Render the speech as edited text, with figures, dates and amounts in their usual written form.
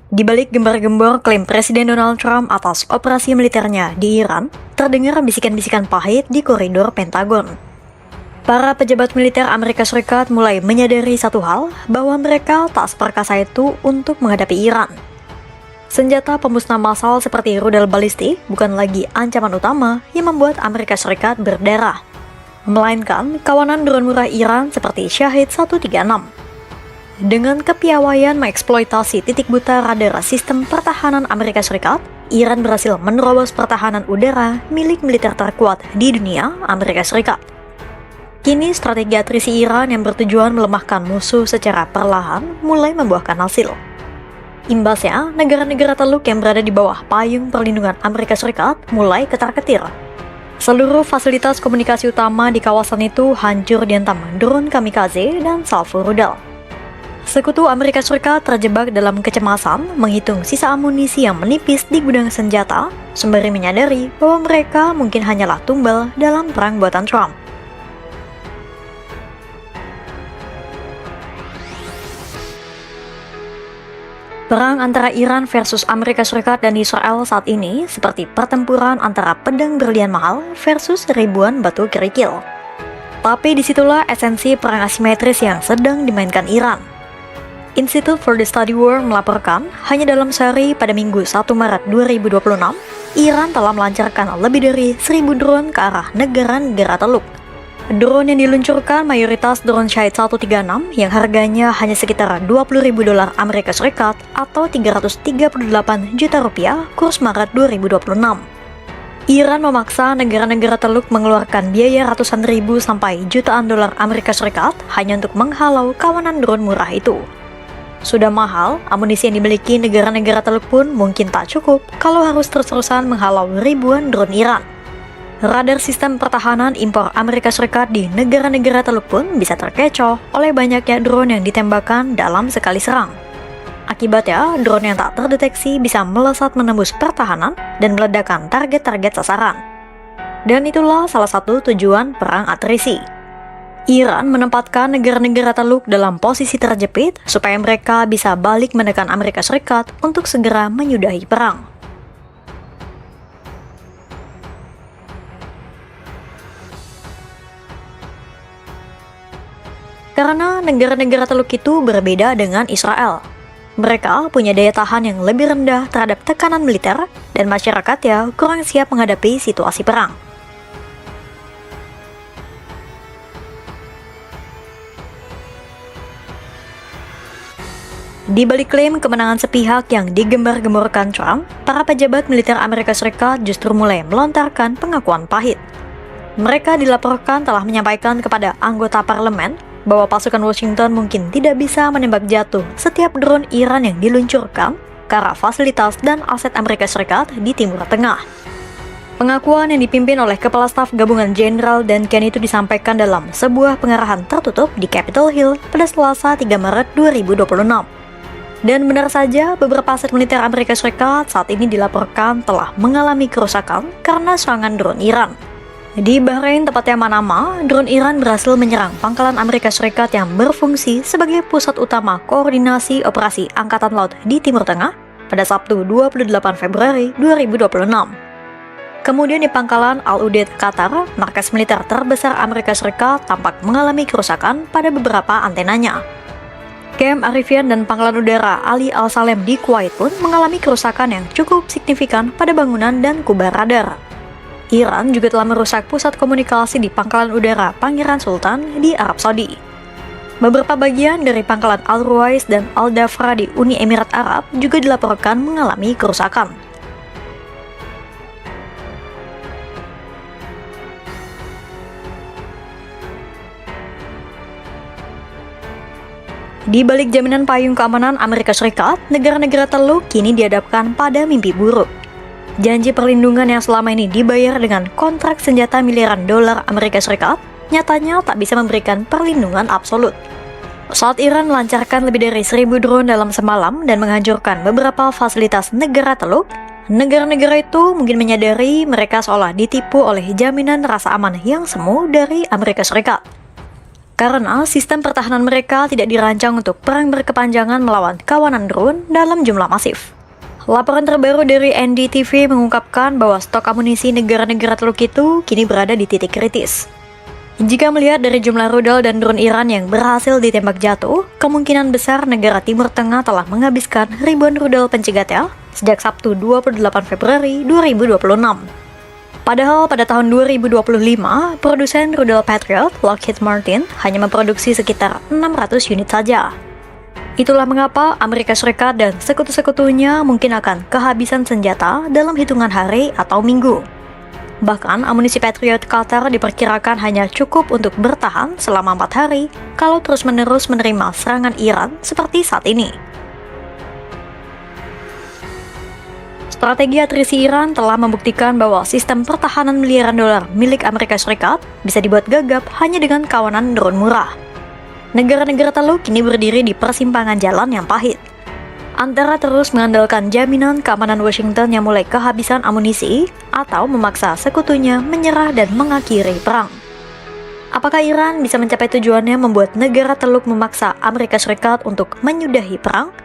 Di balik gembar-gembor klaim Presiden Donald Trump atas operasi militernya di Iran, terdengar bisikan-bisikan pahit di koridor Pentagon. Para pejabat militer Amerika Serikat mulai menyadari satu hal, bahwa mereka tak seperkasa itu untuk menghadapi Iran. Senjata pemusnah massal seperti rudal balistik bukan lagi ancaman utama yang membuat Amerika Serikat berdarah, melainkan kawanan drone murah Iran seperti Shahed 136. Dengan kepiawaian mengeksploitasi titik buta radar sistem pertahanan Amerika Serikat, Iran berhasil menerobos pertahanan udara milik militer terkuat di dunia, Amerika Serikat. Kini strategi atrisi Iran yang bertujuan melemahkan musuh secara perlahan mulai membuahkan hasil. Imbasnya, negara-negara teluk yang berada di bawah payung perlindungan Amerika Serikat mulai ketar-ketir. Seluruh fasilitas komunikasi utama di kawasan itu hancur dihantam drone kamikaze dan salvo rudal. Sekutu Amerika Serikat terjebak dalam kecemasan menghitung sisa amunisi yang menipis di gudang senjata, sembari menyadari bahwa mereka mungkin hanyalah tumbal dalam perang buatan Trump. Perang antara Iran versus Amerika Serikat dan Israel saat ini seperti pertempuran antara pedang berlian mahal versus ribuan batu kerikil. Tapi disitulah esensi perang asimetris yang sedang dimainkan Iran. Institute for the Study War melaporkan, hanya dalam sehari pada Minggu 1 Maret 2026, Iran telah melancarkan lebih dari 1.000 drone ke arah negara-negara teluk. Drone yang diluncurkan mayoritas drone Shahed 136 yang harganya hanya sekitar $20.000 Amerika Serikat atau 338 juta rupiah kurs Maret 2026. Iran memaksa negara-negara teluk mengeluarkan biaya ratusan ribu sampai jutaan dolar Amerika Serikat hanya untuk menghalau kawanan drone murah itu. Sudah mahal, amunisi yang dimiliki negara-negara teluk pun mungkin tak cukup kalau harus terus-terusan menghalau ribuan drone Iran. Radar sistem pertahanan impor Amerika Serikat di negara-negara teluk pun bisa terkecoh oleh banyaknya drone yang ditembakkan dalam sekali serang. Akibatnya, drone yang tak terdeteksi bisa melesat menembus pertahanan dan meledakkan target-target sasaran. Dan itulah salah satu tujuan perang atrisi. Iran menempatkan negara-negara teluk dalam posisi terjepit supaya mereka bisa balik menekan Amerika Serikat untuk segera menyudahi perang. Karena negara-negara teluk itu berbeda dengan Israel. Mereka punya daya tahan yang lebih rendah terhadap tekanan militer dan masyarakatnya kurang siap menghadapi situasi perang. Di balik klaim kemenangan sepihak yang digembar-gemborkan Trump, para pejabat militer Amerika Serikat justru mulai melontarkan pengakuan pahit. Mereka dilaporkan telah menyampaikan kepada anggota parlemen bahwa pasukan Washington mungkin tidak bisa menembak jatuh setiap drone Iran yang diluncurkan ke arah fasilitas dan aset Amerika Serikat di Timur Tengah. Pengakuan yang dipimpin oleh Kepala Staf Gabungan Jenderal Dan Kennedy itu disampaikan dalam sebuah pengarahan tertutup di Capitol Hill pada Selasa 3 Maret 2026. Dan benar saja, beberapa aset militer Amerika Serikat saat ini dilaporkan telah mengalami kerusakan karena serangan drone Iran. Di Bahrain, tepatnya Manama, drone Iran berhasil menyerang pangkalan Amerika Serikat yang berfungsi sebagai pusat utama koordinasi operasi Angkatan Laut di Timur Tengah pada Sabtu 28 Februari 2026. Kemudian di pangkalan Al-Udeid, Qatar, markas militer terbesar Amerika Serikat tampak mengalami kerusakan pada beberapa antenanya. Camp Arifian dan pangkalan udara Ali Al-Salem di Kuwait pun mengalami kerusakan yang cukup signifikan pada bangunan dan kubar radar. Iran juga telah merusak pusat komunikasi di pangkalan udara Pangeran Sultan di Arab Saudi. Beberapa bagian dari pangkalan Al-Ruwais dan Al-Dhafra di Uni Emirat Arab juga dilaporkan mengalami kerusakan. Di balik jaminan payung keamanan Amerika Serikat, negara-negara teluk kini dihadapkan pada mimpi buruk. Janji perlindungan yang selama ini dibayar dengan kontrak senjata miliaran dolar Amerika Serikat, nyatanya tak bisa memberikan perlindungan absolut. Saat Iran melancarkan lebih dari 1.000 drone dalam semalam dan menghancurkan beberapa fasilitas negara teluk, negara-negara itu mungkin menyadari mereka seolah ditipu oleh jaminan rasa aman yang semu dari Amerika Serikat. karena sistem pertahanan mereka tidak dirancang untuk perang berkepanjangan melawan kawanan drone dalam jumlah masif. Laporan terbaru dari NDTV mengungkapkan bahwa stok amunisi negara-negara Teluk itu kini berada di titik kritis. Jika melihat dari jumlah rudal dan drone Iran yang berhasil ditembak jatuh, kemungkinan besar negara Timur Tengah telah menghabiskan ribuan rudal pencegatnya sejak Sabtu 28 Februari 2026. Padahal pada tahun 2025, produsen rudal Patriot, Lockheed Martin, hanya memproduksi sekitar 600 unit saja. Itulah mengapa Amerika Serikat dan sekutu-sekutunya mungkin akan kehabisan senjata dalam hitungan hari atau minggu. Bahkan amunisi Patriot Qatar diperkirakan hanya cukup untuk bertahan selama 4 hari kalau terus-menerus menerima serangan Iran seperti saat ini. Strategi atrisi Iran telah membuktikan bahwa sistem pertahanan miliaran dolar milik Amerika Serikat bisa dibuat gagap hanya dengan kawanan drone murah. Negara-negara Teluk kini berdiri di persimpangan jalan yang pahit. Antara terus mengandalkan jaminan keamanan Washington yang mulai kehabisan amunisi, atau memaksa sekutunya menyerah dan mengakhiri perang. Apakah Iran bisa mencapai tujuannya membuat negara Teluk memaksa Amerika Serikat untuk menyudahi perang?